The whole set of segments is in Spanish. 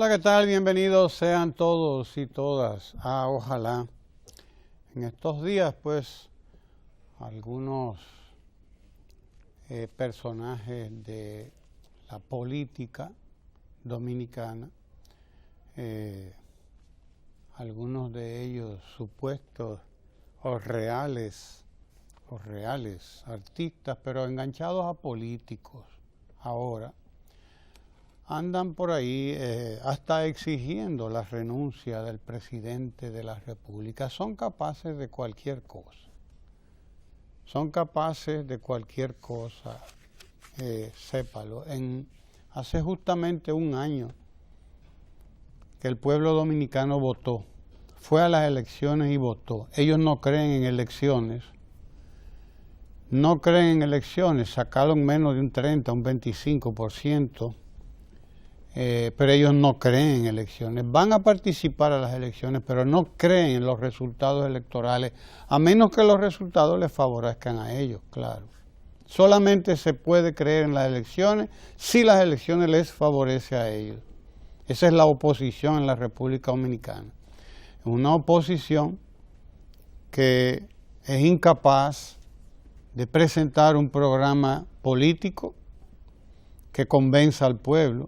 Hola, ¿qué tal? Bienvenidos sean todos y todas a Ojalá. En estos días, pues, algunos personajes de la política dominicana, algunos de ellos supuestos o reales artistas, pero enganchados a políticos ahora, andan por ahí hasta exigiendo la renuncia del presidente de la República. Son capaces de cualquier cosa. Son capaces de cualquier cosa, sépalo. Hace justamente un año que el pueblo dominicano votó, fue a las elecciones y votó. Ellos no creen en elecciones. No creen en elecciones, sacaron menos de un 30, un 25%. Pero ellos no creen en elecciones. Van a participar a las elecciones, pero no creen en los resultados electorales, a menos que los resultados les favorezcan a ellos, claro. Solamente se puede creer en las elecciones si las elecciones les favorecen a ellos. Esa es la oposición en la República Dominicana. Una oposición que es incapaz de presentar un programa político que convenza al pueblo.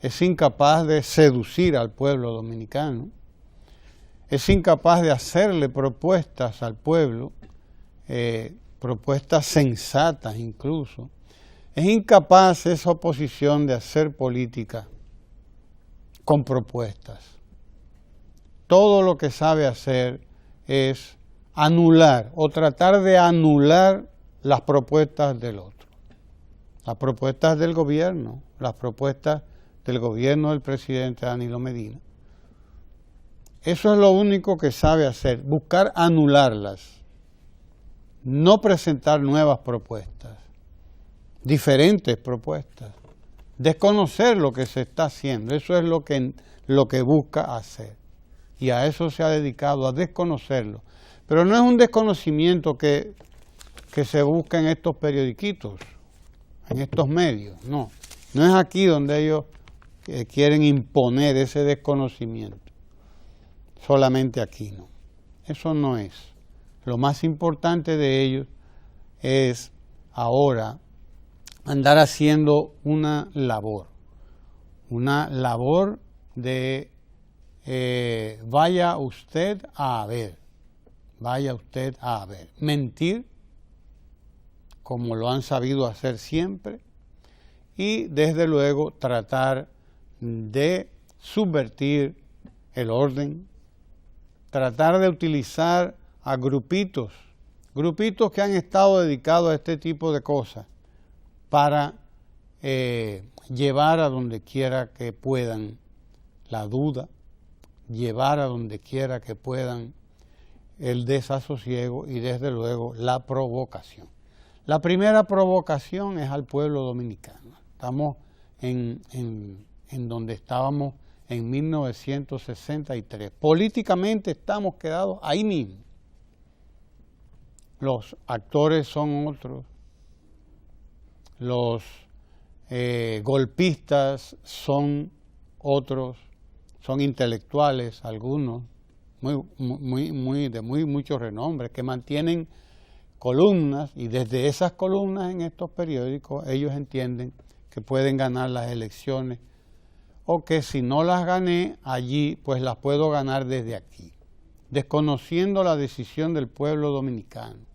Es incapaz de seducir al pueblo dominicano, es incapaz de hacerle propuestas al pueblo, propuestas sensatas incluso. Es incapaz esa oposición de hacer política con propuestas. Todo lo que sabe hacer es anular o tratar de anular las propuestas del otro, las propuestas del gobierno, las propuestas del gobierno del presidente Danilo Medina. Eso es lo único que sabe hacer, buscar anularlas, no presentar nuevas propuestas, diferentes propuestas, desconocer lo que se está haciendo. Eso es lo que busca hacer, y a eso se ha dedicado, a desconocerlo. Pero no es un desconocimiento que se busca en estos periodiquitos, en estos medios, no es aquí donde ellos quieren imponer ese desconocimiento. Solamente aquí no. Eso no es. Lo más importante de ellos es ahora andar haciendo una labor de vaya usted a ver, mentir como lo han sabido hacer siempre, y desde luego tratar de subvertir el orden, tratar de utilizar a grupitos que han estado dedicados a este tipo de cosas para llevar a donde quiera que puedan la duda, llevar a donde quiera que puedan el desasosiego y desde luego la provocación. La primera provocación es al pueblo dominicano. Estamos en donde estábamos en 1963. Políticamente estamos quedados ahí mismo. Los actores son otros, los golpistas son otros, son intelectuales algunos, de mucho renombre, que mantienen columnas, y desde esas columnas en estos periódicos ellos entienden que pueden ganar las elecciones, o que si no las gané allí, pues las puedo ganar desde aquí, desconociendo la decisión del pueblo dominicano,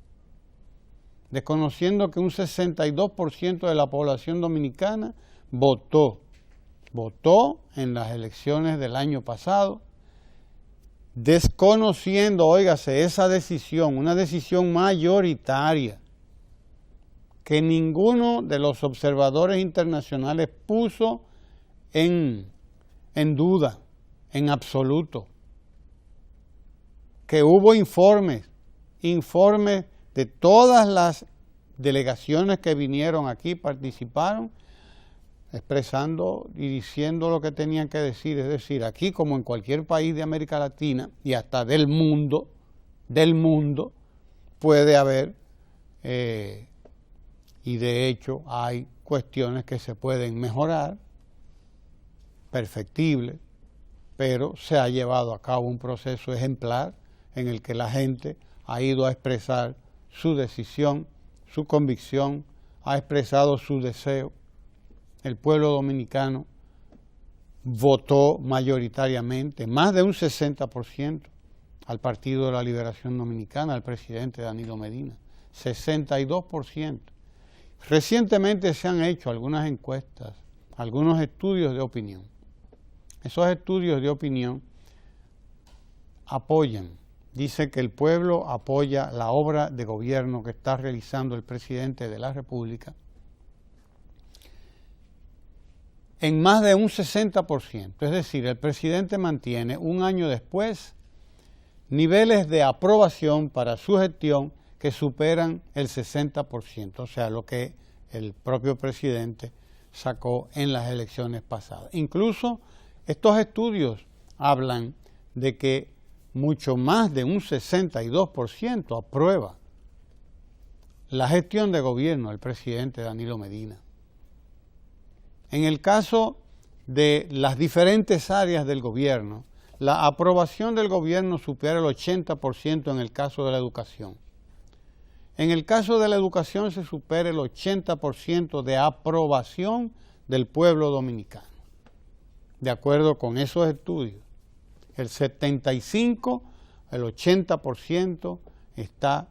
desconociendo que un 62% de la población dominicana votó en las elecciones del año pasado, desconociendo, óigase, esa decisión, una decisión mayoritaria, que ninguno de los observadores internacionales puso en duda, en absoluto. Que hubo informes de todas las delegaciones que vinieron aquí, participaron, expresando y diciendo lo que tenían que decir. Es decir, aquí como en cualquier país de América Latina y hasta del mundo, puede haber, y de hecho hay cuestiones que se pueden mejorar, perfectible, pero se ha llevado a cabo un proceso ejemplar en el que la gente ha ido a expresar su decisión, su convicción, ha expresado su deseo. El pueblo dominicano votó mayoritariamente, más de un 60%, al Partido de la Liberación Dominicana, al presidente Danilo Medina, 62%. Recientemente se han hecho algunas encuestas, algunos estudios de opinión. Esos estudios de opinión apoyan, dice que el pueblo apoya la obra de gobierno que está realizando el presidente de la República en más de un 60%. Es decir, el presidente mantiene un año después niveles de aprobación para su gestión que superan el 60%, o sea, lo que el propio presidente sacó en las elecciones pasadas. Incluso estos estudios hablan de que mucho más de un 62% aprueba la gestión de gobierno del presidente Danilo Medina. En el caso de las diferentes áreas del gobierno, la aprobación del gobierno supera el 80% en el caso de la educación. En el caso de la educación se supera el 80% de aprobación del pueblo dominicano. De acuerdo con esos estudios, el 75%, el 80% está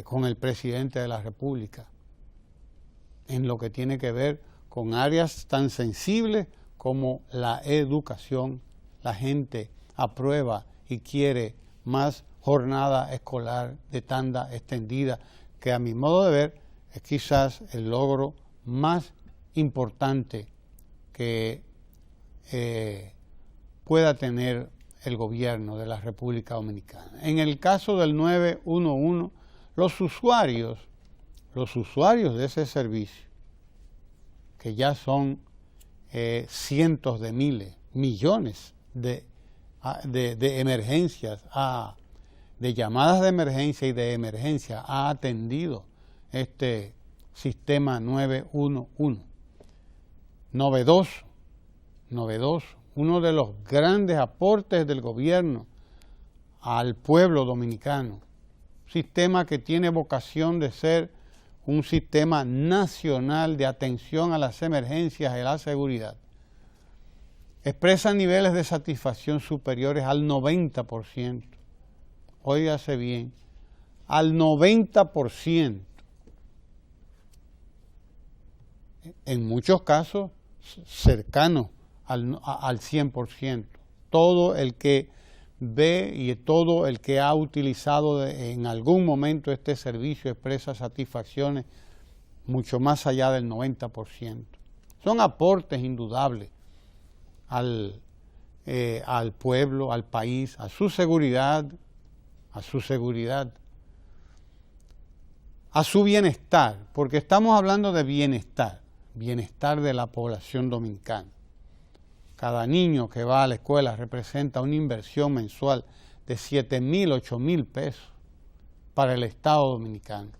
con el presidente de la República en lo que tiene que ver con áreas tan sensibles como la educación. La gente aprueba y quiere más jornada escolar de tanda extendida, que a mi modo de ver es quizás el logro más importante que pueda tener el gobierno de la República Dominicana. En el caso del 911, los usuarios de ese servicio, que ya son cientos de miles, millones de emergencias, de llamadas de emergencia y de emergencia ha atendido este sistema 911. Novedoso, uno de los grandes aportes del gobierno al pueblo dominicano, sistema que tiene vocación de ser un sistema nacional de atención a las emergencias y a la seguridad. Expresa niveles de satisfacción superiores al 90%. Óigase bien, al 90%. En muchos casos cercano al 100%. Todo el que ve y todo el que ha utilizado en algún momento este servicio expresa satisfacciones mucho más allá del 90%. Son aportes indudables al pueblo, al país, a su seguridad, a su bienestar, porque estamos hablando de bienestar de la población dominicana. Cada niño que va a la escuela representa una inversión mensual de 7,000, 8,000 pesos para el Estado dominicano.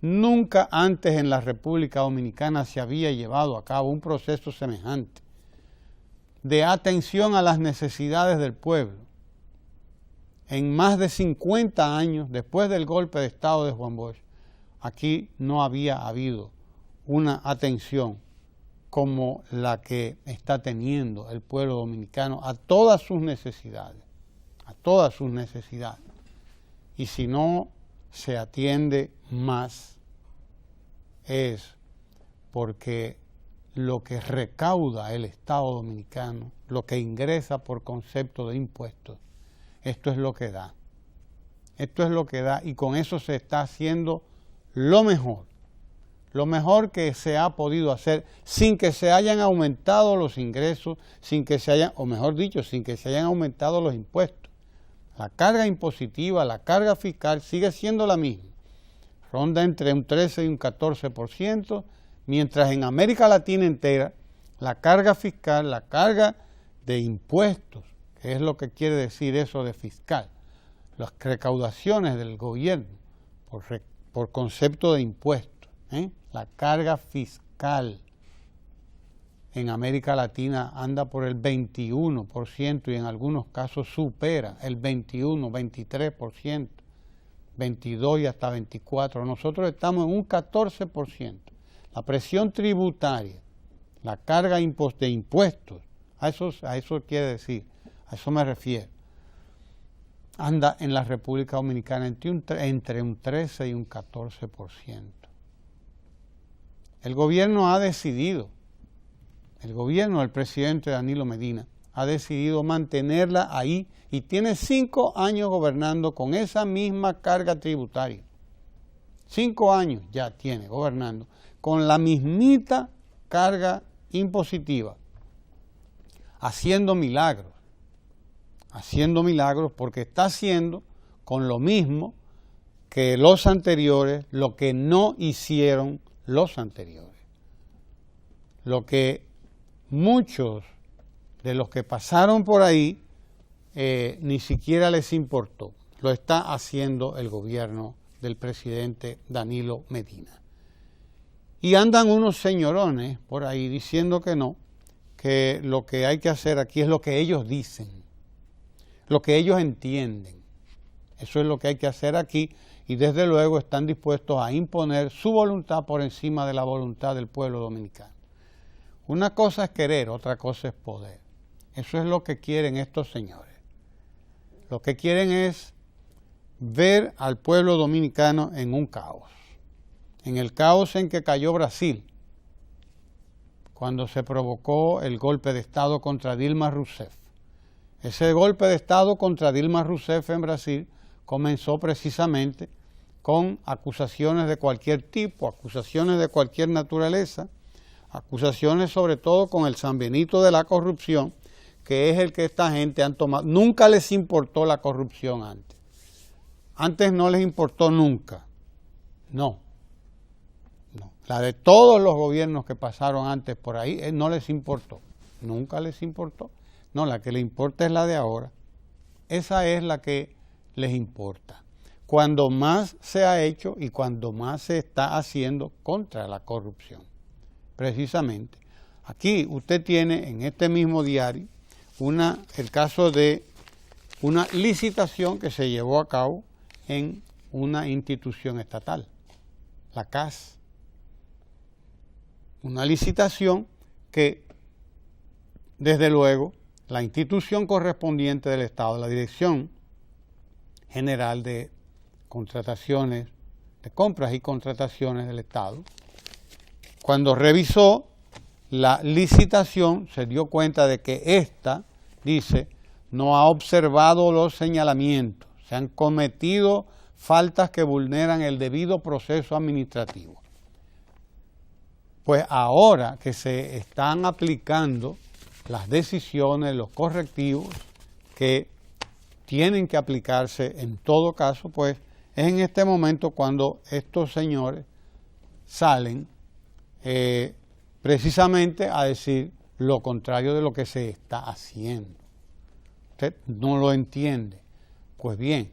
Nunca antes en la República Dominicana se había llevado a cabo un proceso semejante de atención a las necesidades del pueblo. En más de 50 años, después del golpe de Estado de Juan Bosch, aquí no había habido una atención como la que está teniendo el pueblo dominicano a todas sus necesidades, Y si no se atiende más, es porque lo que recauda el Estado dominicano, lo que ingresa por concepto de impuestos, esto es lo que da. Y con eso se está haciendo lo mejor que se ha podido hacer sin que se hayan aumentado los ingresos, sin que se hayan aumentado los impuestos. La carga impositiva, la carga fiscal sigue siendo la misma. Ronda entre un 13 y un 14%, mientras en América Latina entera la carga fiscal, la carga de impuestos, que es lo que quiere decir eso de fiscal, las recaudaciones del gobierno por concepto de impuestos, la carga fiscal en América Latina anda por el 21% y en algunos casos supera el 21, 23%, 22 y hasta 24%. Nosotros estamos en un 14%. La presión tributaria, la carga de impuestos, a eso quiere decir, a eso me refiero, anda en la República Dominicana entre un 13 y un 14%. El gobierno ha decidido, el gobierno del presidente Danilo Medina ha decidido mantenerla ahí y tiene 5 años gobernando con esa misma carga tributaria. 5 años ya tiene gobernando con la mismita carga impositiva, haciendo milagros porque está haciendo con lo mismo que los anteriores, lo que no hicieron los anteriores. Lo que muchos de los que pasaron por ahí ni siquiera les importó. Lo está haciendo el gobierno del presidente Danilo Medina. Y andan unos señorones por ahí diciendo que no, que lo que hay que hacer aquí es lo que ellos dicen, lo que ellos entienden. Eso es lo que hay que hacer aquí y desde luego están dispuestos a imponer su voluntad por encima de la voluntad del pueblo dominicano. Una cosa es querer, otra cosa es poder. Eso es lo que quieren estos señores. Lo que quieren es ver al pueblo dominicano en un caos. En el caos en que cayó Brasil, cuando se provocó el golpe de Estado contra Dilma Rousseff. Ese golpe de Estado contra Dilma Rousseff en Brasil comenzó precisamente con acusaciones de cualquier tipo, acusaciones de cualquier naturaleza, acusaciones sobre todo con el San Benito de la corrupción, que es el que esta gente han tomado. Nunca les importó la corrupción antes. Antes no les importó nunca. No. La de todos los gobiernos que pasaron antes por ahí, no les importó. Nunca les importó. No, la que le importa es la de ahora. Esa es la que les importa. Cuando más se ha hecho y cuando más se está haciendo contra la corrupción. Precisamente. Aquí usted tiene en este mismo diario el caso de una licitación que se llevó a cabo en una institución estatal, la CAS. Una licitación que, desde luego, la institución correspondiente del Estado, la Dirección General de Contrataciones, de Compras y Contrataciones del Estado, cuando revisó la licitación se dio cuenta de que esta, dice, no ha observado los señalamientos, se han cometido faltas que vulneran el debido proceso administrativo. Pues ahora que se están aplicando las decisiones, los correctivos que tienen que aplicarse en todo caso, pues es en este momento cuando estos señores salen precisamente a decir lo contrario de lo que se está haciendo. Usted no lo entiende. Pues bien,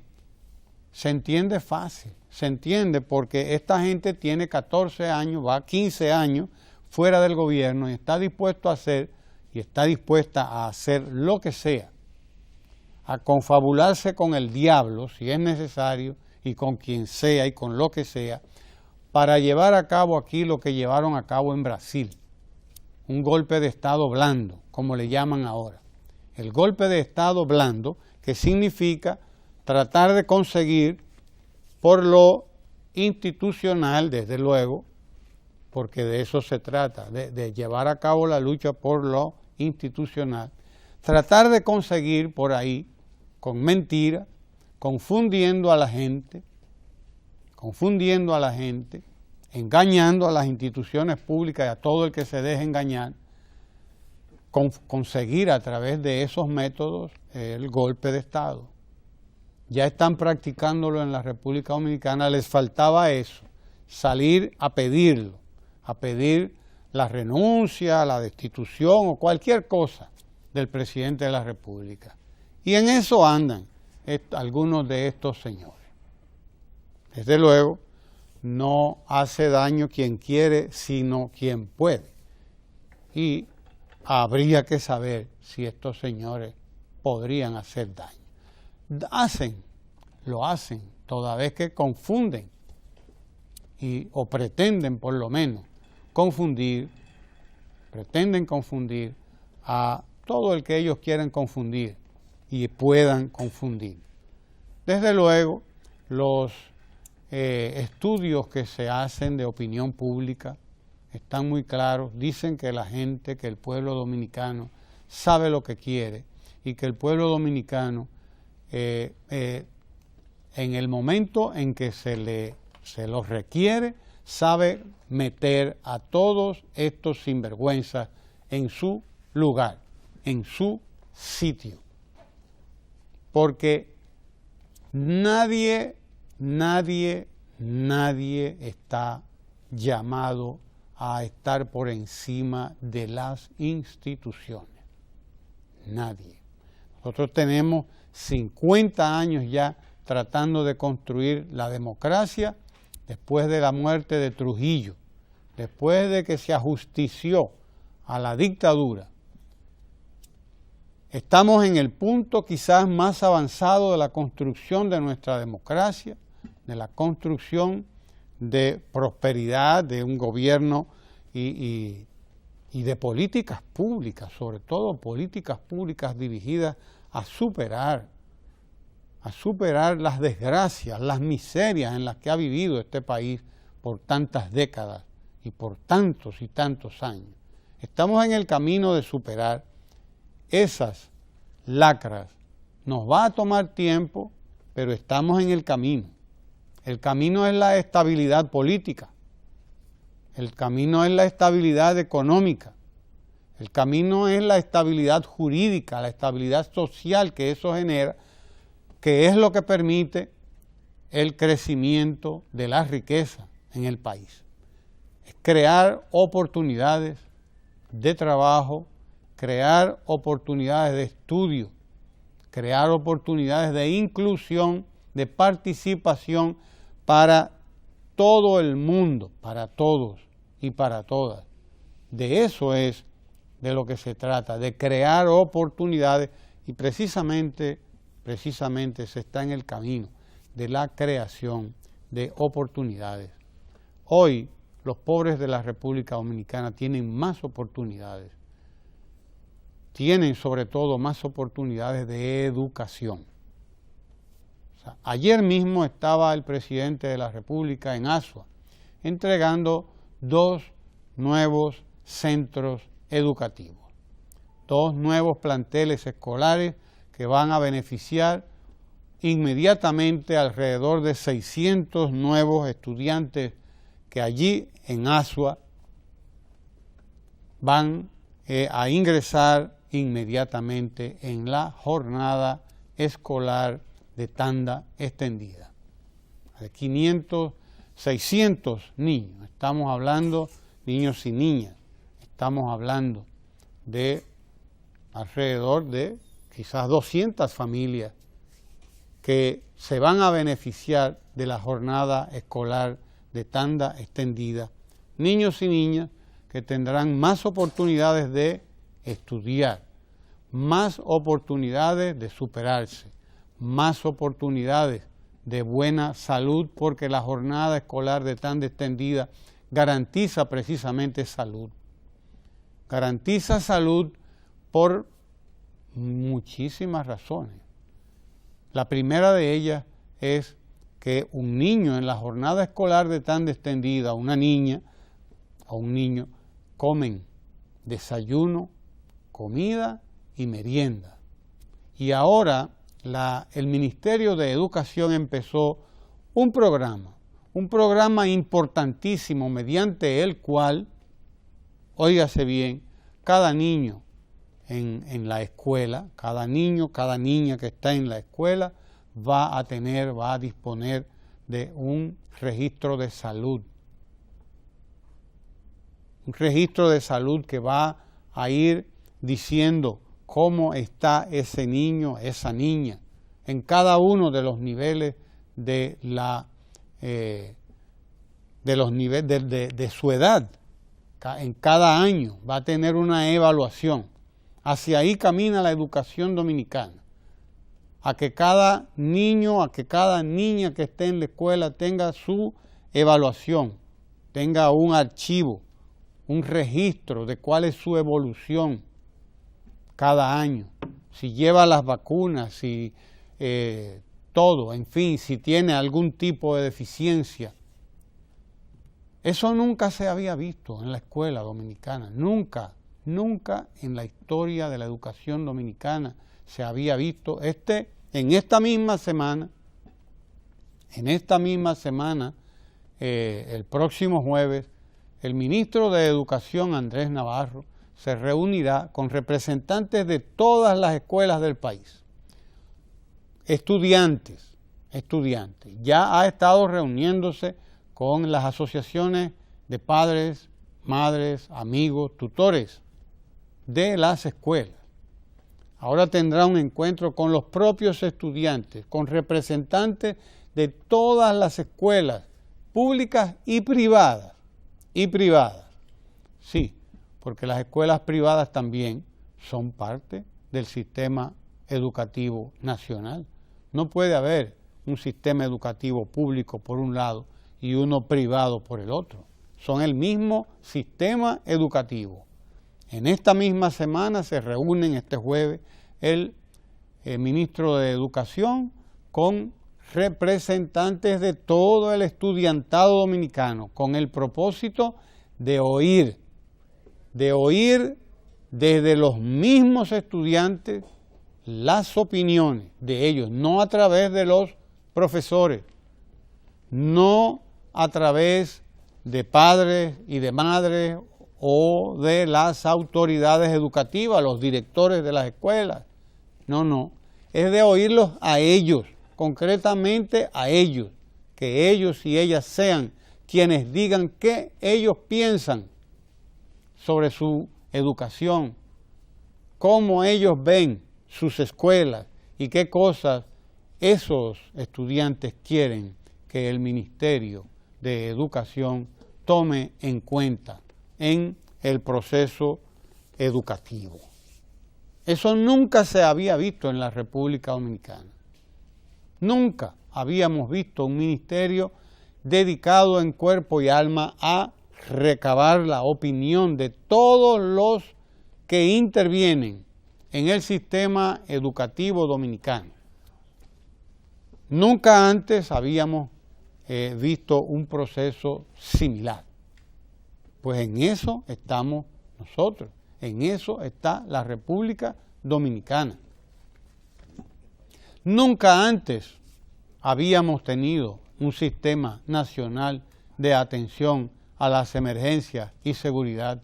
se entiende fácil. Se entiende porque esta gente tiene 14 años, va a 15 años fuera del gobierno y está dispuesto a hacer y está dispuesta a hacer lo que sea, a confabularse con el diablo si es necesario y con quien sea y con lo que sea, para llevar a cabo aquí lo que llevaron a cabo en Brasil, un golpe de Estado blando, como le llaman ahora. El golpe de Estado blando, que significa tratar de conseguir por lo institucional, desde luego, porque de eso se trata, de llevar a cabo la lucha por lo institucional, tratar de conseguir por ahí, con mentiras, confundiendo a la gente, engañando a las instituciones públicas y a todo el que se deje engañar, conseguir a través de esos métodos el golpe de Estado. Ya están practicándolo en la República Dominicana, les faltaba eso, salir a pedirlo, a pedir la renuncia, la destitución o cualquier cosa del presidente de la República. Y en eso andan algunos de estos señores. Desde luego, no hace daño quien quiere, sino quien puede. Y habría que saber si estos señores podrían hacer daño. Lo hacen, toda vez que confunden o pretenden por lo menos pretenden confundir a todo el que ellos quieren confundir y puedan confundir. Desde luego, los estudios que se hacen de opinión pública están muy claros, dicen que la gente, que el pueblo dominicano sabe lo que quiere y que el pueblo dominicano en el momento en que se los requiere, sabe meter a todos estos sinvergüenzas en su lugar, en su sitio. Porque nadie está llamado a estar por encima de las instituciones. Nadie. Nosotros tenemos 50 años ya tratando de construir la democracia después de la muerte de Trujillo, después de que se ajustició a la dictadura. Estamos en el punto quizás más avanzado de la construcción de nuestra democracia, de la construcción de prosperidad, de un gobierno y de políticas públicas, sobre todo políticas públicas dirigidas a superar las desgracias, las miserias en las que ha vivido este país por tantas décadas y por tantos y tantos años. Estamos en el camino de superar esas lacras. Nos va a tomar tiempo, pero estamos en el camino. El camino es la estabilidad política, el camino es la estabilidad económica, el camino es la estabilidad jurídica, la estabilidad social que eso genera, que es lo que permite el crecimiento de la riqueza en el país. Es crear oportunidades de trabajo, crear oportunidades de estudio, crear oportunidades de inclusión, de participación para todo el mundo, para todos y para todas. De eso es de lo que se trata, de crear oportunidades y precisamente se está en el camino de la creación de oportunidades. Hoy los pobres de la República Dominicana tienen más oportunidades, tienen sobre todo más oportunidades de educación. O sea, ayer mismo estaba el presidente de la República en Asua entregando 2 nuevos centros educativos, 2 nuevos planteles escolares que van a beneficiar inmediatamente alrededor de 600 nuevos estudiantes que allí en Asua van a ingresar inmediatamente en la jornada escolar de tanda extendida. De 500, 600 niños, estamos hablando niños y niñas, estamos hablando de alrededor de quizás 200 familias que se van a beneficiar de la jornada escolar de tanda extendida, niños y niñas que tendrán más oportunidades de estudiar, más oportunidades de superarse, más oportunidades de buena salud, porque la jornada escolar de tanda extendida garantiza precisamente salud. Garantiza salud por muchísimas razones. La primera de ellas es que un niño en la jornada escolar de tanda extendida, una niña o un niño, comen desayuno, comida y merienda. Y ahora el Ministerio de Educación empezó un programa importantísimo mediante el cual, óigase bien, cada niño en la escuela, cada niño, cada niña que está en la escuela va a disponer de un registro de salud. Un registro de salud que va a ir diciendo cómo está ese niño, esa niña, en cada uno de los niveles de su edad, en cada año va a tener una evaluación. Hacia ahí camina la educación dominicana. A que cada niño, a que cada niña que esté en la escuela tenga su evaluación, tenga un archivo, un registro de cuál es su evolución cada año. Si lleva las vacunas, si todo, en fin, si tiene algún tipo de deficiencia. Eso nunca se había visto en la escuela dominicana, nunca en la historia de la educación dominicana se había visto. En esta misma semana, el próximo jueves, el ministro de Educación, Andrés Navarro, se reunirá con representantes de todas las escuelas del país. Estudiantes. Ya ha estado reuniéndose con las asociaciones de padres, madres, amigos, tutores de las escuelas. Ahora tendrá un encuentro con los propios estudiantes, con representantes de todas las escuelas públicas y privadas. Sí, porque las escuelas privadas también son parte del sistema educativo nacional. No puede haber un sistema educativo público por un lado y uno privado por el otro. Son el mismo sistema educativo. En esta misma semana se reúnen este jueves el ministro de Educación con representantes de todo el estudiantado dominicano, con el propósito de oír desde los mismos estudiantes las opiniones de ellos, no a través de los profesores, no a través de padres y de madres o de las autoridades educativas, los directores de las escuelas. No, es de oírlos a ellos, concretamente a ellos, que ellos y ellas sean quienes digan qué ellos piensan sobre su educación, cómo ellos ven sus escuelas y qué cosas esos estudiantes quieren que el Ministerio de Educación tome en cuenta en el proceso educativo. Eso nunca se había visto en la República Dominicana. Nunca habíamos visto un ministerio dedicado en cuerpo y alma a recabar la opinión de todos los que intervienen en el sistema educativo dominicano. Nunca antes habíamos visto un proceso similar. Pues en eso estamos nosotros, en eso está la República Dominicana. Nunca antes habíamos tenido un sistema nacional de atención a las emergencias y seguridad.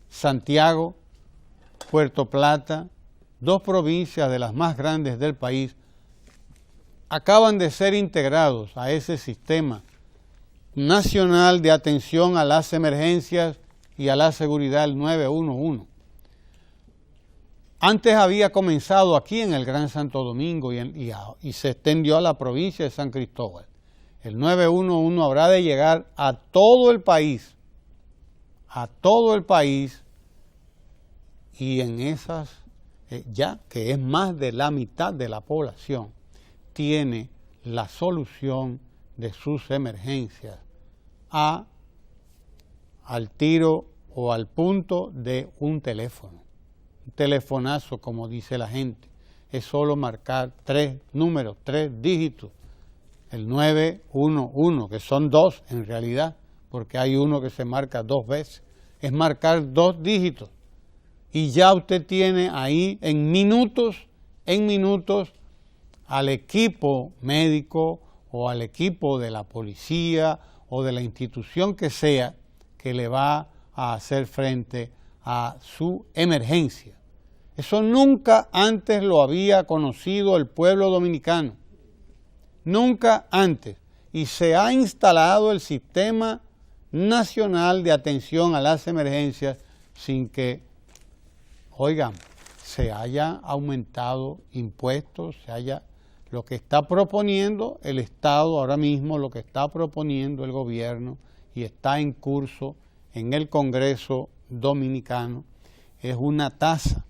Santiago, Puerto Plata, dos provincias de las más grandes del país, acaban de ser integrados a ese sistema nacional de atención a las emergencias y a la seguridad, el 911. Antes había comenzado aquí en el Gran Santo Domingo y se extendió a la provincia de San Cristóbal. El 911 habrá de llegar a todo el país, y en esas, ya que es más de la mitad de la población, tiene la solución de sus emergencias al tiro o al punto de un teléfono. Un telefonazo, como dice la gente, es solo marcar 3 números, 3 dígitos, el 911, que son 2 en realidad, porque hay uno que se marca 2 veces, es marcar 2 dígitos y ya usted tiene ahí en minutos al equipo médico o al equipo de la policía o de la institución que sea que le va a hacer frente a su emergencia. Eso nunca antes lo había conocido el pueblo dominicano, nunca antes. Y se ha instalado el Sistema Nacional de Atención a las Emergencias sin que, oigan, se haya aumentado impuestos, lo que está proponiendo el Estado ahora mismo, lo que está proponiendo el gobierno y está en curso en el Congreso Dominicano es una tasa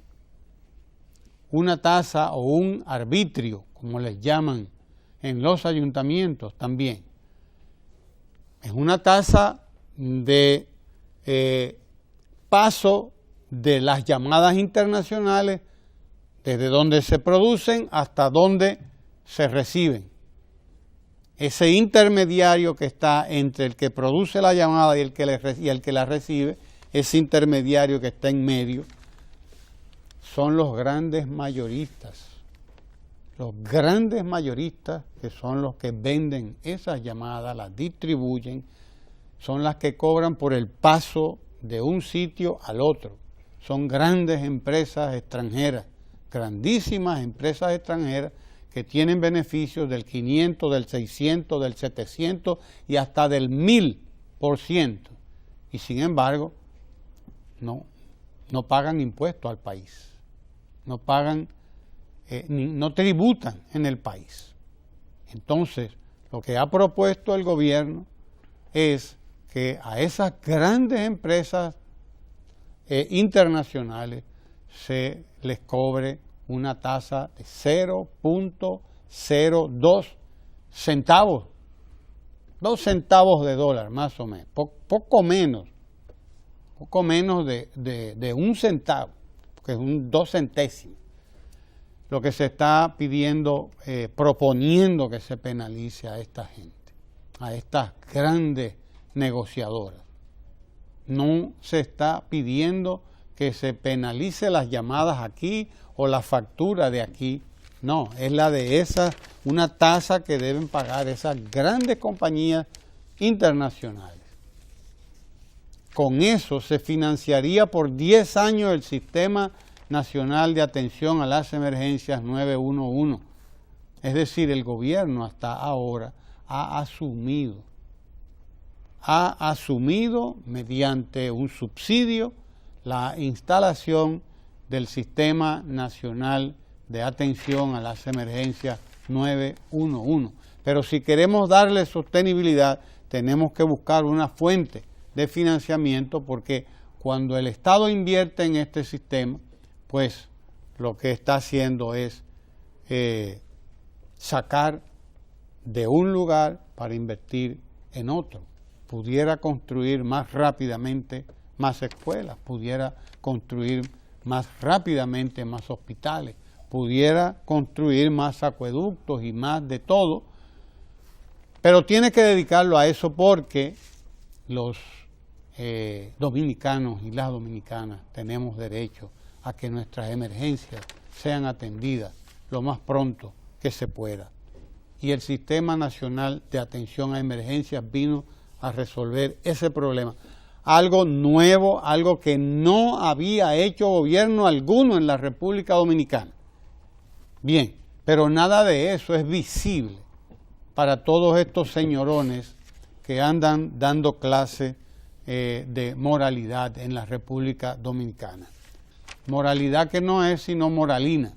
o un arbitrio, como les llaman en los ayuntamientos también. Es una tasa de paso de las llamadas internacionales desde donde se producen hasta donde se reciben. Ese intermediario que está entre el que produce la llamada y el que la recibe, ese intermediario que está en medio, son los grandes mayoristas. Los grandes mayoristas, que son los que venden esas llamadas, las distribuyen, son las que cobran por el paso de un sitio al otro. Son grandes empresas extranjeras, grandísimas empresas extranjeras que tienen beneficios del 500, del 600, del 700 y hasta del 1000%. Y sin embargo, no pagan impuestos al país, no tributan en el país. Entonces, lo que ha propuesto el gobierno es que a esas grandes empresas internacionales se les cobre una tasa de 0.02 centavos, 2 centavos de dólar más o menos, poco menos de un centavo, que es 2 centésimos. Lo que se está pidiendo, proponiendo que se penalice a esta gente, a estas grandes negociadoras. No se está pidiendo que se penalice las llamadas aquí o la factura de aquí. No, es la de una tasa que deben pagar esas grandes compañías internacionales. Con eso se financiaría por 10 años el Sistema Nacional de Atención a las Emergencias 911. Es decir, el gobierno hasta ahora ha asumido mediante un subsidio la instalación del Sistema Nacional de Atención a las Emergencias 911. Pero si queremos darle sostenibilidad, tenemos que buscar una fuente de financiamiento, porque cuando el Estado invierte en este sistema, pues lo que está haciendo es sacar de un lugar para invertir en otro. Pudiera construir más rápidamente más escuelas, pudiera construir más rápidamente más hospitales, pudiera construir más acueductos y más de todo, pero tiene que dedicarlo a eso porque los dominicanos y las dominicanas tenemos derecho a que nuestras emergencias sean atendidas lo más pronto que se pueda. Y el Sistema Nacional de Atención a Emergencias vino a resolver ese problema. Algo nuevo, algo que no había hecho gobierno alguno en la República Dominicana. Bien, pero nada de eso es visible para todos estos señorones que andan dando clase de moralidad en la República Dominicana. Moralidad que no es sino moralina.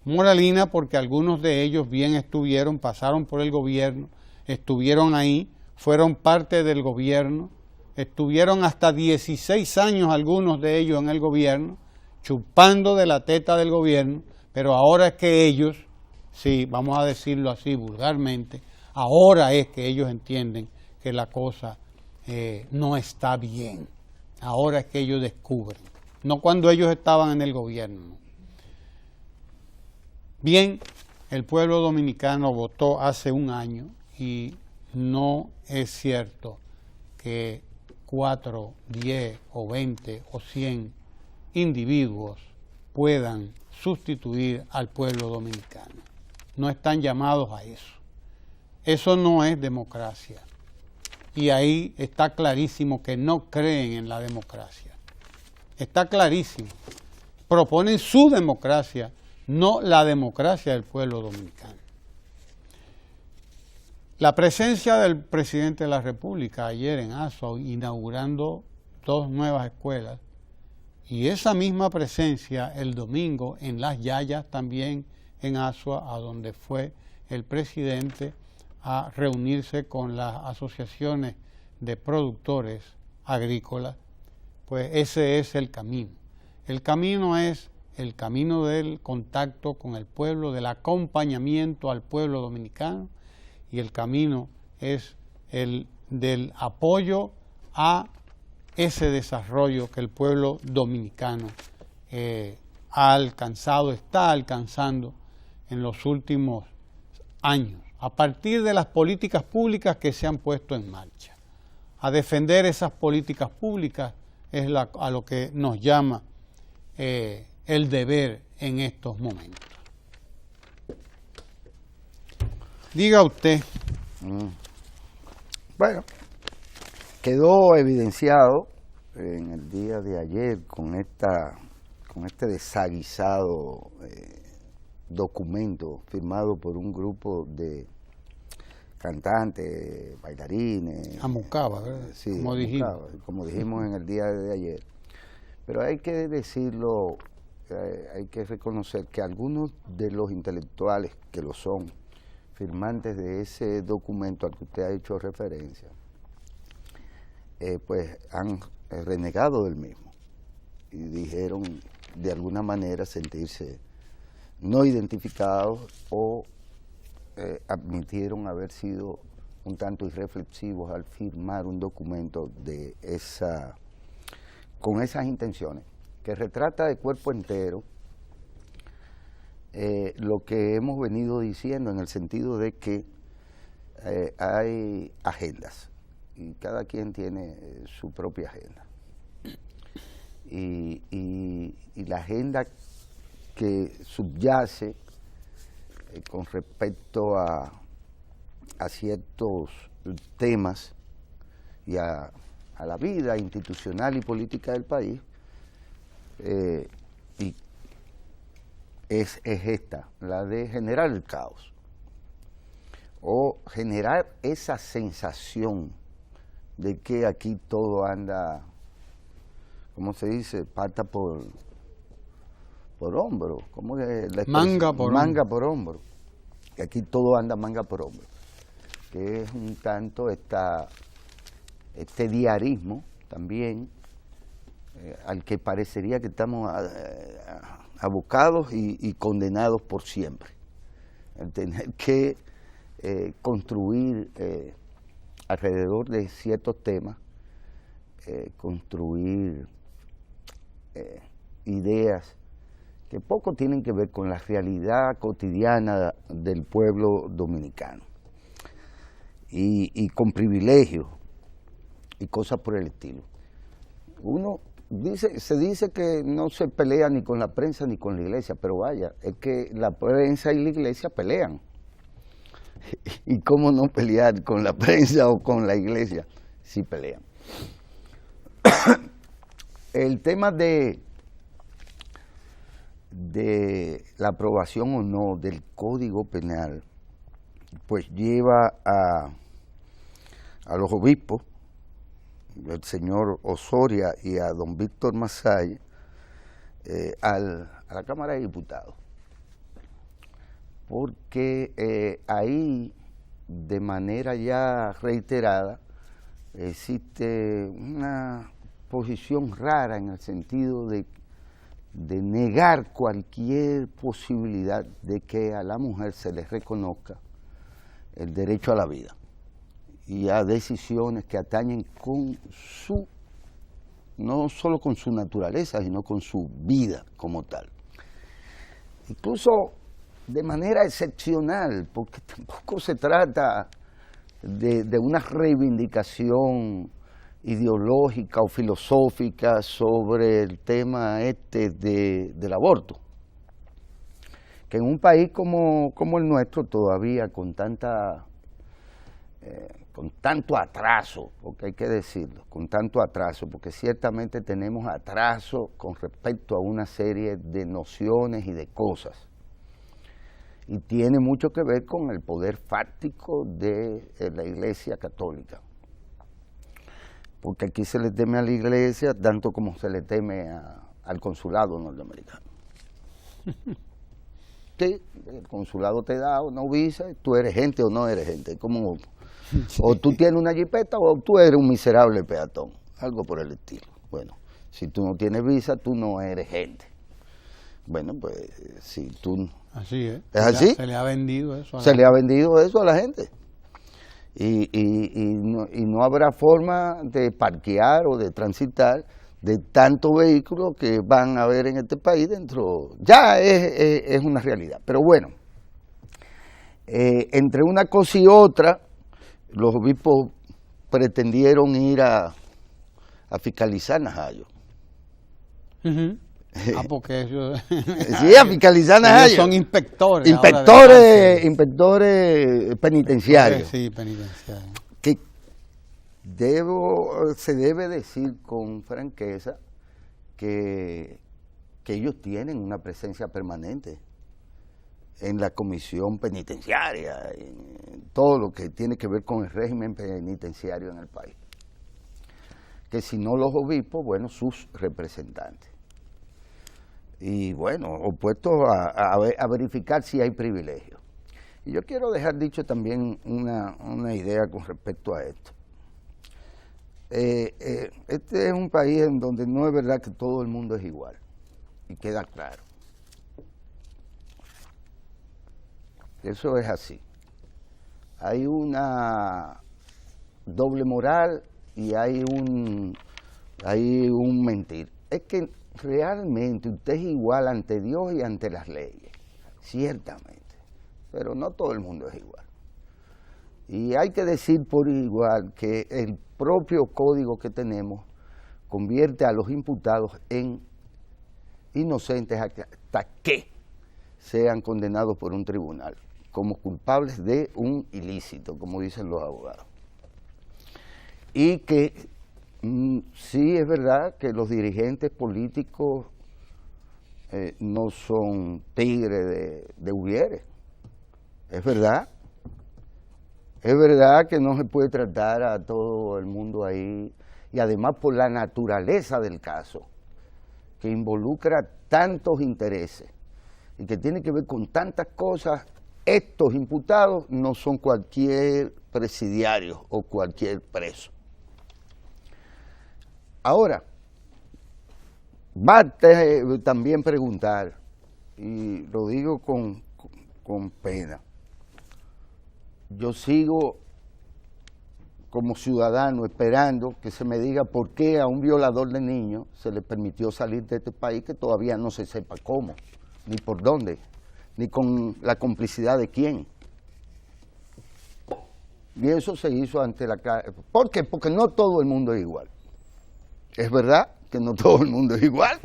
Moralina porque algunos de ellos bien estuvieron, pasaron por el gobierno, estuvieron ahí, fueron parte del gobierno, estuvieron hasta 16 años algunos de ellos en el gobierno, chupando de la teta del gobierno, pero ahora es que ellos, sí, vamos a decirlo así vulgarmente, ahora es que ellos entienden que la cosa no está bien. Ahora es que ellos descubren, no cuando ellos estaban en el gobierno. Bien, el pueblo dominicano votó hace un año y no es cierto que 4, 10 o 20 o 100 individuos puedan sustituir al pueblo dominicano. No están llamados a eso. Eso no es democracia. Y ahí está clarísimo que no creen en la democracia. Está clarísimo. Proponen su democracia, no la democracia del pueblo dominicano. La presencia del presidente de la República ayer en Asua inaugurando 2 nuevas escuelas, y esa misma presencia el domingo en Las Yayas también en Asua, a donde fue el presidente a reunirse con las asociaciones de productores agrícolas, pues ese es el camino. El camino es el camino del contacto con el pueblo, del acompañamiento al pueblo dominicano, y el camino es el del apoyo a ese desarrollo que el pueblo dominicano ha alcanzado, está alcanzando en los últimos años, a partir de las políticas públicas que se han puesto en marcha. A defender esas políticas públicas es a lo que nos llama el deber en estos momentos. Diga usted. Bueno, quedó evidenciado en el día de ayer con este desaguisado documento firmado por un grupo de cantantes, bailarines. Amucaba, ¿verdad? Sí, como dijimos en el día de ayer. Pero hay que decirlo, hay que reconocer que algunos de los intelectuales que lo son, firmantes de ese documento al que usted ha hecho referencia, pues han renegado del mismo y dijeron de alguna manera sentirse no identificados o admitieron haber sido un tanto irreflexivos al firmar un documento de con esas intenciones, que retrata de cuerpo entero lo que hemos venido diciendo, en el sentido de que hay agendas y cada quien tiene su propia agenda. Y la agenda que subyace con respecto a ciertos temas y a la vida institucional y política del país, y es esta, la de generar el caos o generar esa sensación de que aquí todo anda, ¿cómo se dice? Pata por hombro, ¿cómo que manga por hombro, que aquí todo anda manga por hombro, que es un tanto este diarismo también al que parecería que estamos abocados y condenados por siempre, el tener que construir alrededor de ciertos temas, construir ideas que poco tienen que ver con la realidad cotidiana del pueblo dominicano y con privilegios y cosas por el estilo. Se dice que no se pelea ni con la prensa ni con la iglesia, pero vaya, es que la prensa y la iglesia pelean. ¿Y cómo no pelear con la prensa o con la iglesia si pelean? El tema de la aprobación o no del Código Penal, pues lleva a los obispos, el señor Osoria y a don Víctor Masaya, a la Cámara de Diputados, porque ahí de manera ya reiterada existe una posición rara en el sentido de negar cualquier posibilidad de que a la mujer se le reconozca el derecho a la vida y a decisiones que atañen con no solo con su naturaleza, sino con su vida como tal. Incluso de manera excepcional, porque tampoco se trata de una reivindicación ideológica o filosófica sobre el tema del aborto, que en un país como el nuestro todavía con tanto atraso, porque hay que decirlo, con tanto atraso, porque ciertamente tenemos atraso con respecto a una serie de nociones y de cosas, y tiene mucho que ver con el poder fáctico de la Iglesia Católica, porque aquí se le teme a la Iglesia tanto como se le teme al consulado norteamericano. Sí, el consulado te da una visa, tú eres gente o no eres gente, como o tú tienes una jipeta o tú eres un miserable peatón. algo por el estilo. Bueno, si tú no tienes visa, tú no eres gente. Bueno, pues si tú... Así es. ¿Es así? Se le ha vendido eso. Se le ha vendido eso a la gente. Y no habrá forma de parquear o de transitar de tantos vehículos que van a haber en este país dentro. Ya es una realidad. Pero bueno, entre una cosa y otra, los obispos pretendieron ir a fiscalizar Najayo. Porque ellos... Sí, a fiscalizar Najayo. Ellos son inspectores. Inspectores penitenciarios. Sí, penitenciarios. Que se debe decir con franqueza que ellos tienen una presencia permanente en la comisión penitenciaria, en todo lo que tiene que ver con el régimen penitenciario en el país. Que si no los obispos, bueno, sus representantes. Y bueno, opuestos a verificar si hay privilegios. Y yo quiero dejar dicho también una idea con respecto a esto. Este es un país en donde no es verdad que todo el mundo es igual, y queda claro. Eso es así. Hay una doble moral y hay un mentir. Es que realmente usted es igual ante Dios y ante las leyes, ciertamente, pero no todo el mundo es igual. Y hay que decir por igual que el propio código que tenemos convierte a los imputados en inocentes hasta que sean condenados por un tribunal como culpables de un ilícito, como dicen los abogados. Y que sí es verdad que los dirigentes políticos no son tigres de hubieres. Es verdad. Es verdad que no se puede tratar a todo el mundo ahí, y además por la naturaleza del caso, que involucra tantos intereses y que tiene que ver con tantas cosas, estos imputados no son cualquier presidiario o cualquier preso. Ahora, va a también preguntar, y lo digo con pena, yo sigo como ciudadano esperando que se me diga por qué a un violador de niños se le permitió salir de este país, que todavía no se sepa cómo, ni por dónde, ni con la complicidad de quién. Y eso se hizo ante la... ¿Por qué? Porque no todo el mundo es igual. Es verdad que no todo el mundo es igual.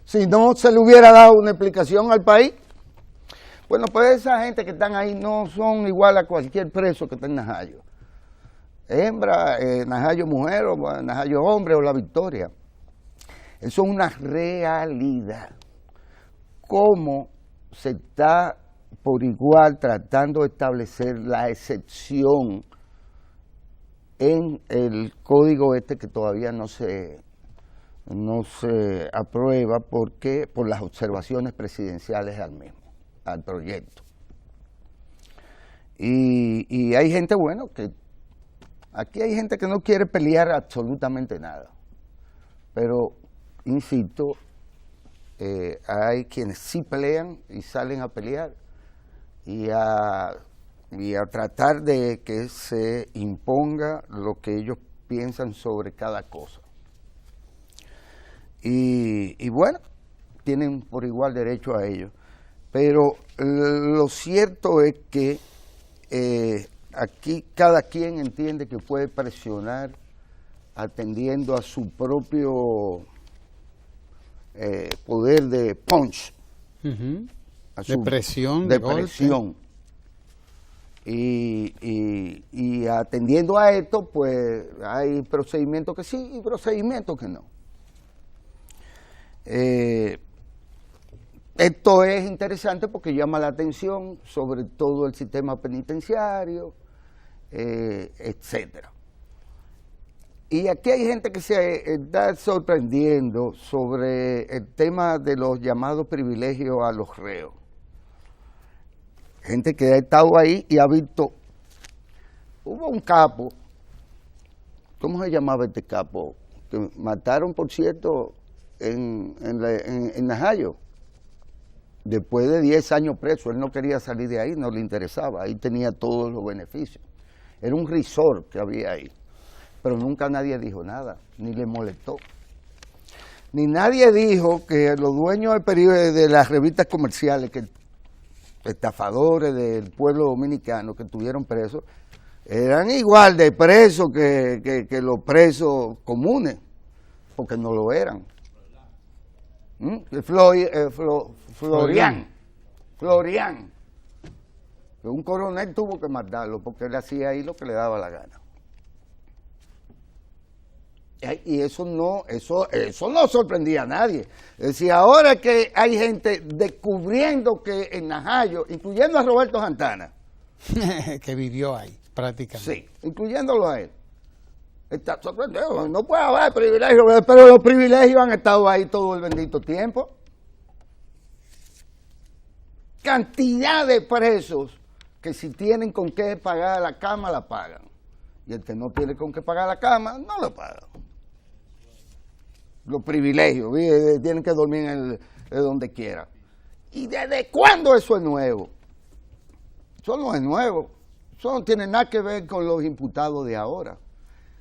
Si no se le hubiera dado una explicación al país. Bueno, pues esa gente que están ahí no son igual a cualquier preso que está en Najayo. Hembra, Najayo mujer, o Najayo hombre, o La Victoria. Eso es una realidad. ¿Cómo se está por igual tratando de establecer la excepción en el código este que todavía no se aprueba porque por las observaciones presidenciales al mismo, al proyecto? Y hay gente, bueno, que aquí hay gente que no quiere pelear absolutamente nada, pero insisto, hay quienes sí pelean y salen a pelear y a tratar de que se imponga lo que ellos piensan sobre cada cosa. Y bueno, tienen por igual derecho a ello. Pero lo cierto es que aquí cada quien entiende que puede presionar atendiendo a su propio poder de punch. De presión, de presión. Y atendiendo a esto, pues hay procedimientos que sí y procedimientos que no. Esto es interesante porque llama la atención sobre todo el sistema penitenciario, etcétera. Y aquí hay gente que se está sorprendiendo sobre el tema de los llamados privilegios a los reos. Gente que ha estado ahí y ha visto, hubo un capo, ¿cómo se llamaba este capo? que mataron, por cierto, en Najayo. Después de 10 años preso, él no quería salir de ahí, no le interesaba, ahí tenía todos los beneficios. Era un resort que había ahí, pero nunca nadie dijo nada, ni le molestó. Ni nadie dijo que los dueños del periódico, de las revistas comerciales, que estafadores del pueblo dominicano que estuvieron presos, eran igual de presos que los presos comunes, porque no lo eran. Florian, un coronel tuvo que matarlo porque él hacía ahí lo que le daba la gana. Y eso no sorprendía a nadie. Es decir, ahora que hay gente descubriendo que en Najayo, incluyendo a Roberto Santana, que vivió ahí prácticamente. Sí, incluyéndolo a él. Está sorprendido, no puede haber privilegios, pero los privilegios han estado ahí todo el bendito tiempo. Cantidad de presos que si tienen con qué pagar la cama, la pagan. Y el que no tiene con qué pagar la cama, no la paga. Los privilegios, tienen que dormir de donde quiera. ¿Y desde cuándo eso es nuevo? Eso no es nuevo. Eso no tiene nada que ver con los imputados de ahora.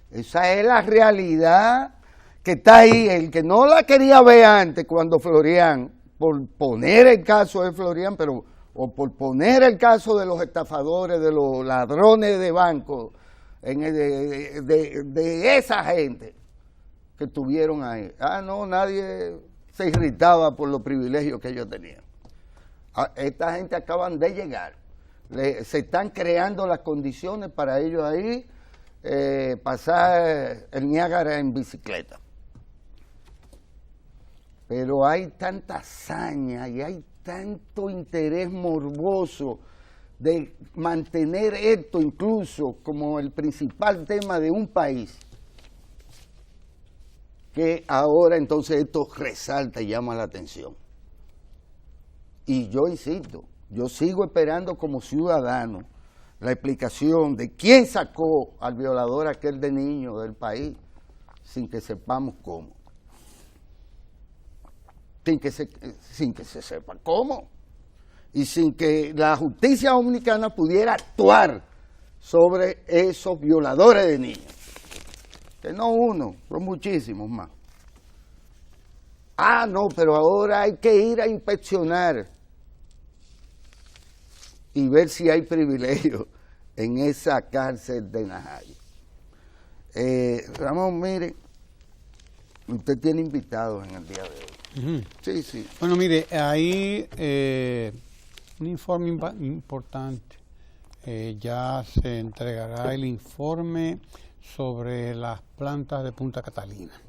Esa es la realidad que está ahí. El que no la quería ver antes, cuando Florian, por poner el caso de Florian, o por poner el caso de los estafadores, de los ladrones de banco, de esa gente que estuvieron ahí. No, nadie se irritaba por los privilegios que ellos tenían. Esta gente acaban de llegar. Se están creando las condiciones para ellos ahí pasar el Niágara en bicicleta. Pero hay tanta hazaña y hay tanto interés morboso de mantener esto incluso como el principal tema de un país, que ahora entonces esto resalta y llama la atención. Y yo insisto, yo sigo esperando como ciudadano la explicación de quién sacó al violador aquel de niño del país sin que sepamos cómo. Sin que se sepa cómo. Y sin que la justicia dominicana pudiera actuar sobre esos violadores de niños. Que no uno, son muchísimos más. No, pero ahora hay que ir a inspeccionar y ver si hay privilegios en esa cárcel de Najayo. Ramón, mire, usted tiene invitados en el día de hoy. Uh-huh. Sí, sí. Bueno, mire, hay un informe importante. Ya se entregará el informe sobre las plantas de Punta Catalina.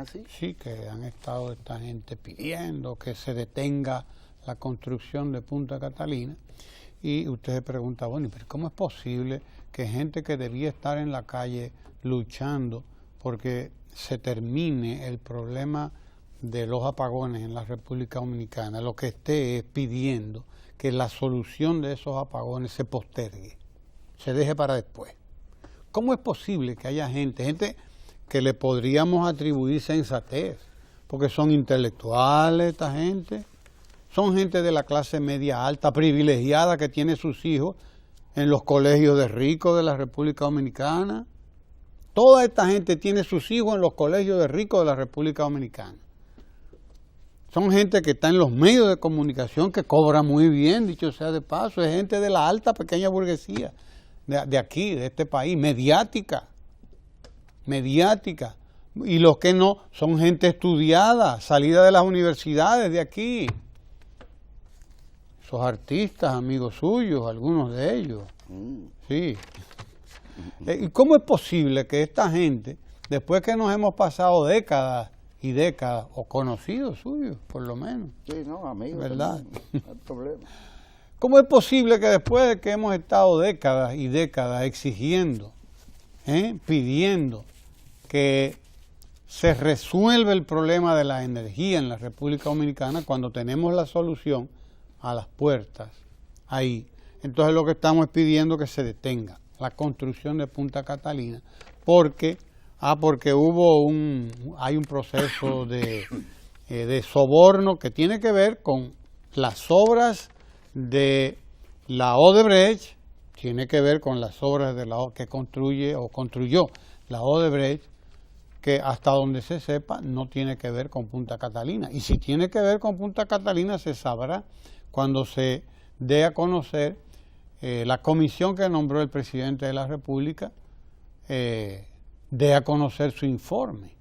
¿Sí? Sí, que han estado esta gente pidiendo que se detenga la construcción de Punta Catalina. Y usted se pregunta, bueno, pero ¿cómo es posible que gente que debía estar en la calle luchando porque se termine el problema de los apagones en la República Dominicana, lo que esté es pidiendo que la solución de esos apagones se postergue, se deje para después? ¿Cómo es posible que haya gente que le podríamos atribuir sensatez, porque son intelectuales esta gente, son gente de la clase media alta, privilegiada, que tiene sus hijos en los colegios de ricos de la República Dominicana? Toda esta gente tiene sus hijos en los colegios de ricos de la República Dominicana. Son gente que está en los medios de comunicación, que cobra muy bien, dicho sea de paso. Es gente de la alta, pequeña burguesía, de aquí, de este país, mediática. Y los que no, son gente estudiada, salida de las universidades de aquí. Esos artistas, amigos suyos, algunos de ellos. Sí. ¿Y cómo es posible que esta gente, después que nos hemos pasado décadas y décadas, o conocidos suyos, por lo menos? Sí, no, amigos. ¿Verdad? No hay problema. ¿Cómo es posible que después de que hemos estado décadas y décadas exigiendo, pidiendo que se resuelva el problema de la energía en la República Dominicana, cuando tenemos la solución a las puertas ahí, entonces lo que estamos es pidiendo que se detenga la construcción de Punta Catalina, porque Porque hay un proceso de soborno que tiene que ver con las obras de la Odebrecht, tiene que ver con las obras que construyó la Odebrecht, que hasta donde se sepa no tiene que ver con Punta Catalina. Y si tiene que ver con Punta Catalina se sabrá cuando se dé a conocer la comisión que nombró el presidente de la República, dé a conocer su informe.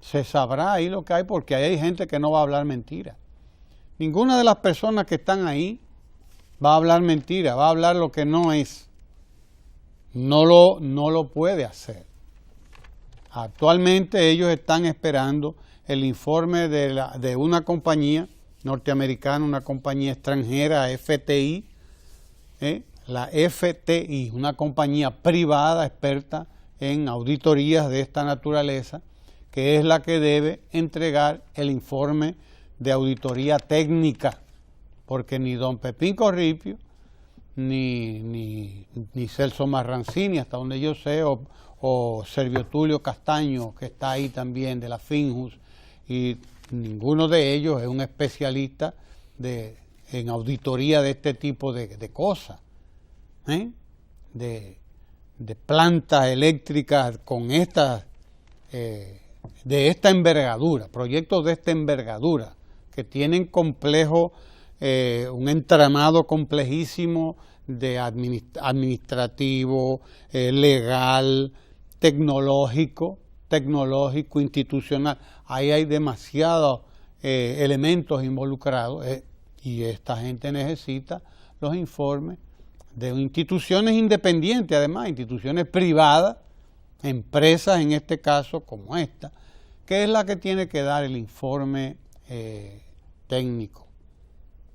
Se sabrá ahí lo que hay, porque ahí hay gente que no va a hablar mentira. Ninguna de las personas que están ahí va a hablar mentira, va a hablar lo que no es. No lo puede hacer. Actualmente ellos están esperando el informe de una compañía norteamericana, una compañía extranjera, FTI, la FTI, una compañía privada experta en auditorías de esta naturaleza, que es la que debe entregar el informe de auditoría técnica, porque ni don Pepín Corripio, ni Celso Marrancini, hasta donde yo sé, o Servio Tulio Castaño, que está ahí también, de la Finjus, y ninguno de ellos es un especialista en auditoría de este tipo de cosas, de plantas eléctricas con de esta envergadura, proyectos de esta envergadura, que tienen complejo, un entramado complejísimo de administrativo, legal, tecnológico, institucional. Ahí hay demasiados elementos involucrados, y esta gente necesita los informes de instituciones independientes, además, instituciones privadas, empresas en este caso como esta, que es la que tiene que dar el informe técnico,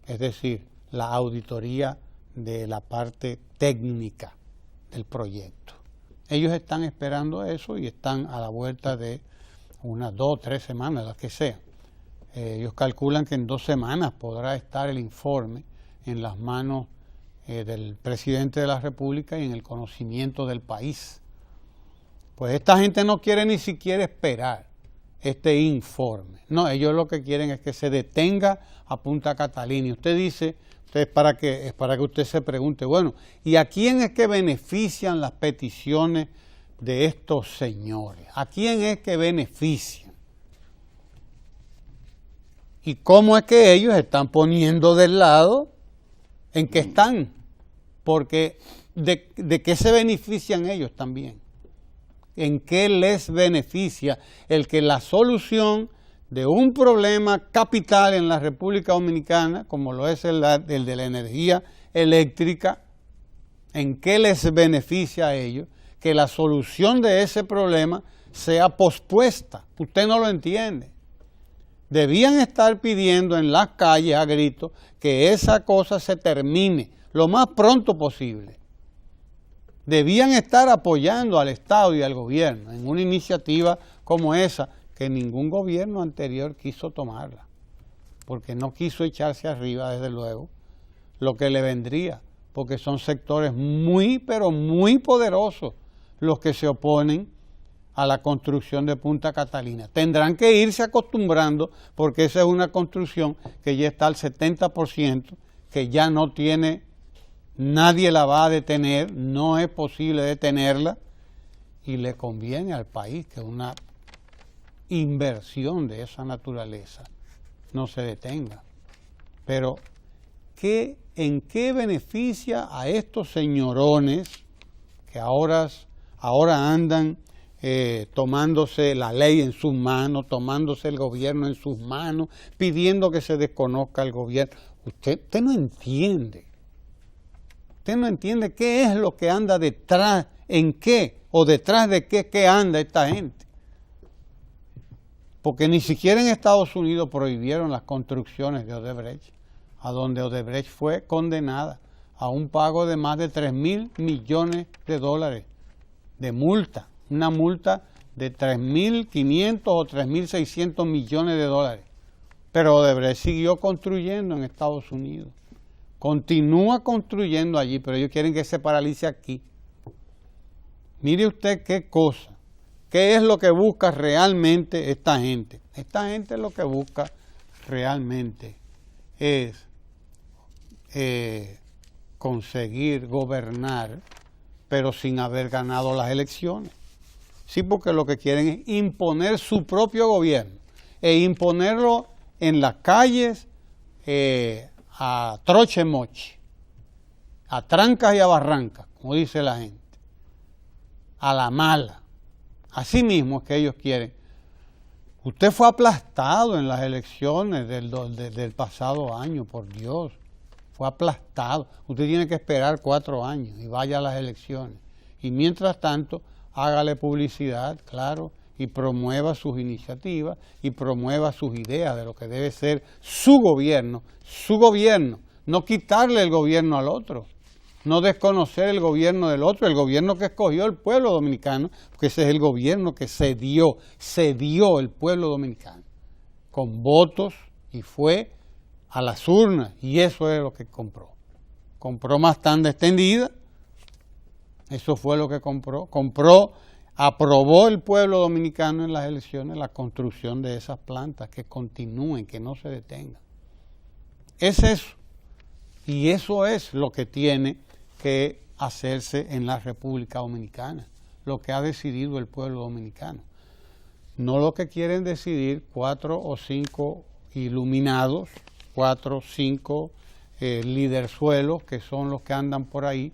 es decir, la auditoría de la parte técnica del proyecto. Ellos están esperando eso y están a la vuelta de unas 2 o 3 semanas, las que sean. Ellos calculan que en 2 semanas podrá estar el informe en las manos del presidente de la República y en el conocimiento del país. Pues esta gente no quiere ni siquiera esperar este informe. No, ellos lo que quieren es que se detenga a Punta Catalina. Y usted dice, es para que usted se pregunte, bueno, ¿y a quién es que benefician las peticiones de estos señores? ¿A quién es que benefician? ¿Y cómo es que ellos están poniendo del lado en que están? Porque ¿de qué se benefician ellos también? ¿En qué les beneficia el que la solución de un problema capital en la República Dominicana, como lo es el de la energía eléctrica, en qué les beneficia a ellos que la solución de ese problema sea pospuesta? Usted no lo entiende. Debían estar pidiendo en las calles a gritos que esa cosa se termine lo más pronto posible. Debían estar apoyando al Estado y al gobierno en una iniciativa como esa, que ningún gobierno anterior quiso tomarla, porque no quiso echarse arriba, desde luego, lo que le vendría, porque son sectores muy, pero muy poderosos los que se oponen a la construcción de Punta Catalina. Tendrán que irse acostumbrando, porque esa es una construcción que ya está al 70%, que ya no tiene, nadie la va a detener, no es posible detenerla, y le conviene al país que una inversión de esa naturaleza no se detenga. Pero ¿en qué beneficia a estos señorones que ahora andan tomándose la ley en sus manos, tomándose el gobierno en sus manos, pidiendo que se desconozca el gobierno? Usted no entiende. Usted no entiende qué es lo que anda detrás, en qué o detrás de qué anda esta gente. Porque ni siquiera en Estados Unidos prohibieron las construcciones de Odebrecht, a donde Odebrecht fue condenada a un pago de más de $3.000 millones de multa, una multa de 3.500 o 3.600 millones de dólares. Pero Odebrecht siguió construyendo en Estados Unidos, continúa construyendo allí, pero ellos quieren que se paralice aquí. Mire usted qué cosa. ¿Qué es lo que busca realmente esta gente? Esta gente lo que busca realmente es conseguir gobernar, pero sin haber ganado las elecciones. Sí, porque lo que quieren es imponer su propio gobierno e imponerlo en las calles a troche moche, a trancas y a barrancas, como dice la gente, a la mala. Así mismo es que ellos quieren. Usted fue aplastado en las elecciones del pasado año, por Dios. Fue aplastado. Usted tiene que esperar 4 años y vaya a las elecciones. Y mientras tanto, hágale publicidad, claro, y promueva sus iniciativas y promueva sus ideas de lo que debe ser su gobierno, no quitarle el gobierno al otro. No desconocer el gobierno del otro, el gobierno que escogió el pueblo dominicano, porque ese es el gobierno que se dio el pueblo dominicano, con votos, y fue a las urnas, y eso es lo que compró. Compró más tanda extendida, eso fue lo que compró, aprobó el pueblo dominicano en las elecciones la construcción de esas plantas, que continúen, que no se detengan. Es eso, y eso es lo que tiene que hacerse en la República Dominicana, lo que ha decidido el pueblo dominicano. No lo que quieren decidir 4 o 5 iluminados, 4 o 5 liderzuelos, que son los que andan por ahí,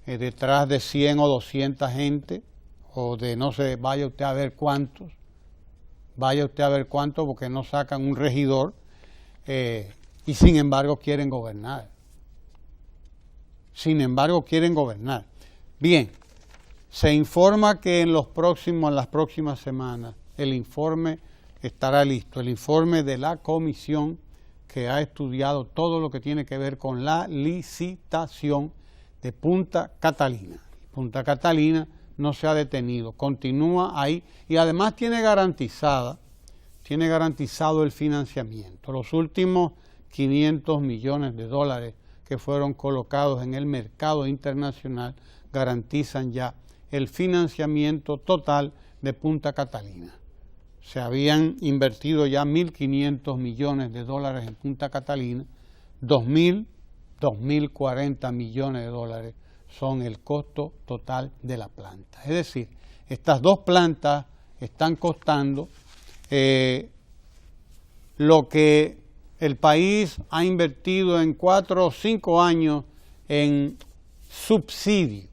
detrás de 100 o 200 gente, o de no sé, vaya usted a ver cuántos, porque no sacan un regidor, y sin embargo quieren gobernar. Bien, se informa que en las próximas semanas el informe estará listo, el informe de la comisión que ha estudiado todo lo que tiene que ver con la licitación de Punta Catalina. Punta Catalina no se ha detenido, continúa ahí, y además tiene garantizado el financiamiento. Los últimos 500 millones de dólares que fueron colocados en el mercado internacional garantizan ya el financiamiento total de Punta Catalina. Se habían invertido ya 1.500 millones de dólares en Punta Catalina, 2.040 millones de dólares son el costo total de la planta. Es decir, estas dos plantas están costando lo que el país ha invertido en 4 o 5 años en subsidio.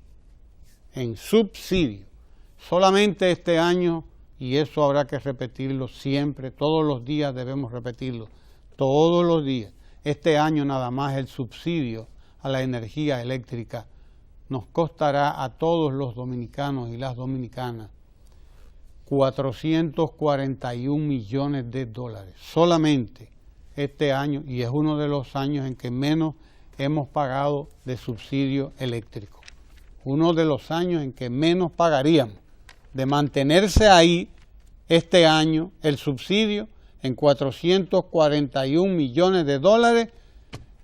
Solamente este año, y eso habrá que repetirlo siempre, todos los días debemos repetirlo, todos los días. Este año nada más el subsidio a la energía eléctrica nos costará a todos los dominicanos y las dominicanas 441 millones de dólares. Solamente este año, y es uno de los años en que menos hemos pagado de subsidio eléctrico. Uno de los años en que menos pagaríamos de mantenerse ahí este año el subsidio en 441 millones de dólares,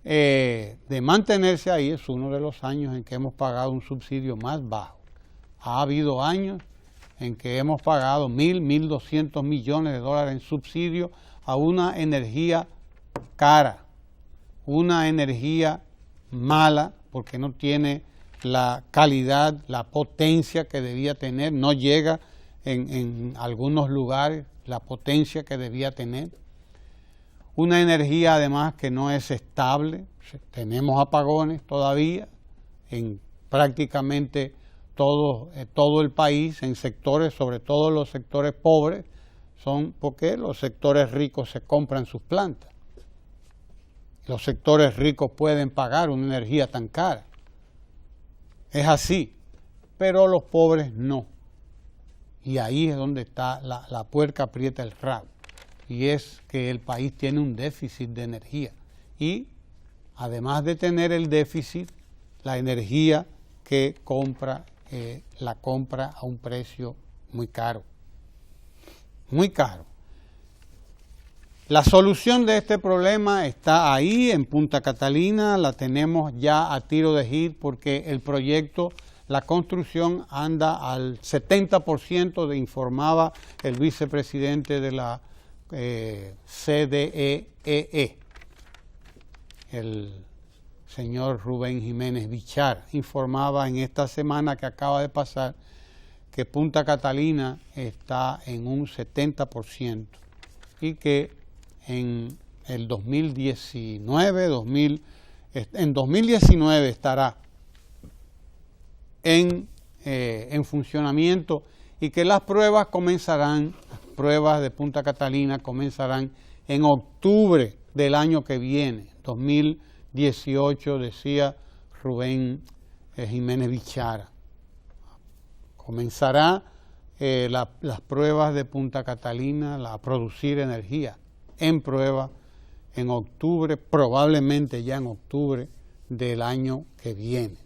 de mantenerse ahí es uno de los años en que hemos pagado un subsidio más bajo. Ha habido años en que hemos pagado 1.200 millones de dólares en subsidio a una energía cara, una energía mala, porque no tiene la calidad, la potencia que debía tener, no llega en algunos lugares la potencia que debía tener. Una energía además que no es estable, tenemos apagones todavía en prácticamente todo el país, en sectores, sobre todo los sectores pobres, son porque los sectores ricos se compran sus plantas. Los sectores ricos pueden pagar una energía tan cara. Es así, pero los pobres no. Y ahí es donde está la puerca aprieta el rabo. Y es que el país tiene un déficit de energía. Y además de tener el déficit, la energía que compra, la compra a un precio muy caro. Muy caro. La solución de este problema está ahí en Punta Catalina, la tenemos ya a tiro de hit porque el proyecto la construcción anda al 70%, informaba el vicepresidente de la CDEE, el señor Rubén Jiménez Bichar. Informaba en esta semana que acaba de pasar que Punta Catalina está en un 70% y que en el 2019 estará en funcionamiento y que las pruebas de Punta Catalina comenzarán en octubre del año que viene, 2018, decía Rubén Jiménez Bichara. Comenzará las pruebas de Punta Catalina a producir energía en prueba en octubre, probablemente ya en octubre del año que viene.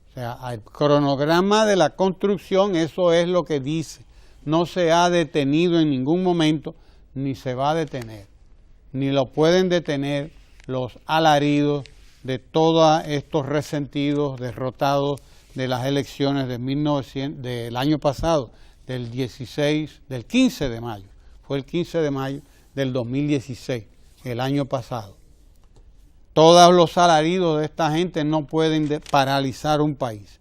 O sea, el cronograma de la construcción, eso es lo que dice. No se ha detenido en ningún momento, ni se va a detener, ni lo pueden detener los alaridos de todos estos resentidos, derrotados de las elecciones del año pasado, del 15 de mayo. Fue el 15 de mayo del 2016, el año pasado. Todos los alaridos de esta gente no pueden paralizar un país.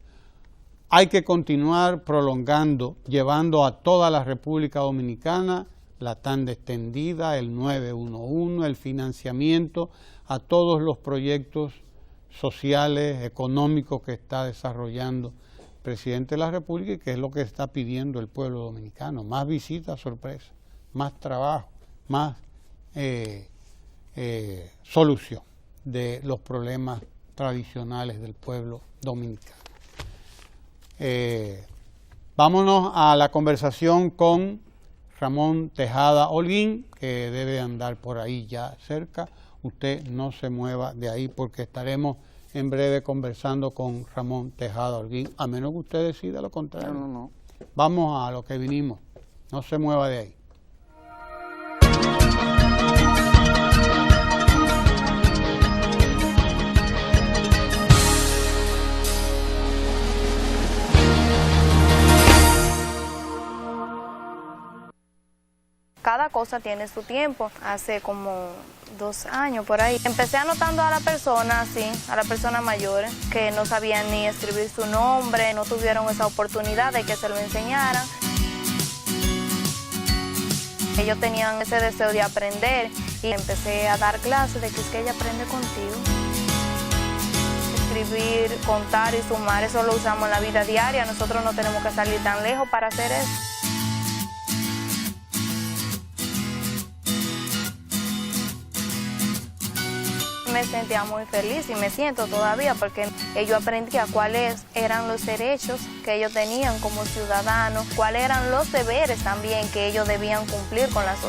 Hay que continuar prolongando, llevando a toda la República Dominicana la tanda extendida, el 911, el financiamiento a todos los proyectos sociales, económicos que está desarrollando el presidente de la República y que es lo que está pidiendo el pueblo dominicano. Más visitas sorpresa, más trabajo, más solución de los problemas tradicionales del pueblo dominicano. Vámonos a la conversación con Ramón Tejada Holguín, que debe andar por ahí ya cerca. Usted no se mueva de ahí porque estaremos en breve conversando con Ramón Tejada Holguín, a menos que usted decida lo contrario. No. Vamos a lo que vinimos, no se mueva de ahí. Cada cosa tiene su tiempo. Hace como 2 años por ahí empecé anotando a la persona, sí, a las personas mayores que no sabían ni escribir su nombre, no tuvieron esa oportunidad de que se lo enseñaran. Ellos tenían ese deseo de aprender y empecé a dar clases de que es que ella aprende contigo. Escribir, contar y sumar, eso lo usamos en la vida diaria. Nosotros no tenemos que salir tan lejos para hacer eso. Me sentía muy feliz y me siento todavía porque yo aprendí a cuáles eran los derechos que ellos tenían como ciudadanos, cuáles eran los deberes también que ellos debían cumplir con la sociedad.